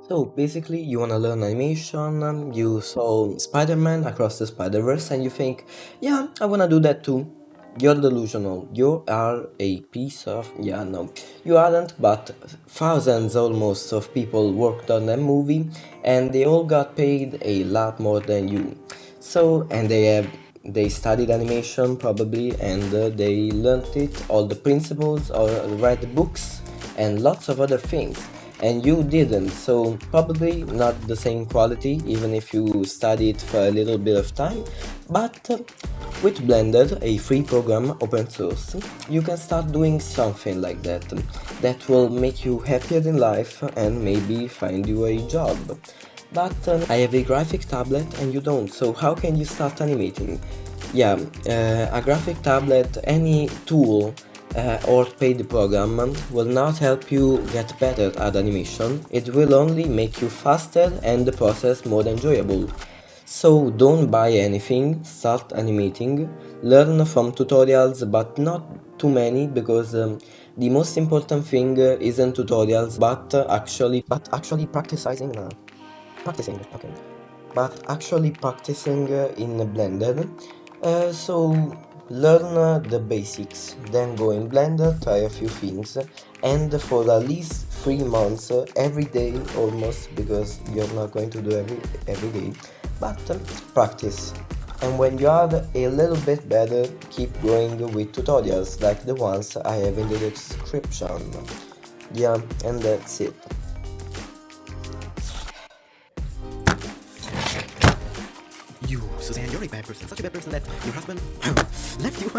So basically, you wanna learn animation, you saw Spider-Man across the Spider-Verse, and you think, yeah, I wanna do that too. You're delusional. You are a piece of. Yeah, no. You aren't, but thousands almost of people worked on that movie, and they all got paid a lot more than you. So, and they studied animation probably, and they learned it, all the principles, or read books, and lots of other things, and you didn't, so probably not the same quality even if you study it for a little bit of time. But with Blender, a free program, open source, you can start doing something like that that will make you happier in life and maybe find you a job. But I have a graphic tablet and you don't, so how can you start animating? Yeah, a graphic tablet, any tool or paid program will not help you get better at animation. It will only make you faster and the process more enjoyable. So don't buy anything, start animating, learn from tutorials but not too many, because the most important thing isn't tutorials but actually practicing in Blender. So learn the basics, then go in Blender, try a few things, and for at least 3 months, every day almost, because you're not going to do every day, but practice. And when you are a little bit better, keep going with tutorials like the ones I have in the description. Yeah, and that's it. You, Suzanne, you're a bad person. Such a bad person that your husband left you.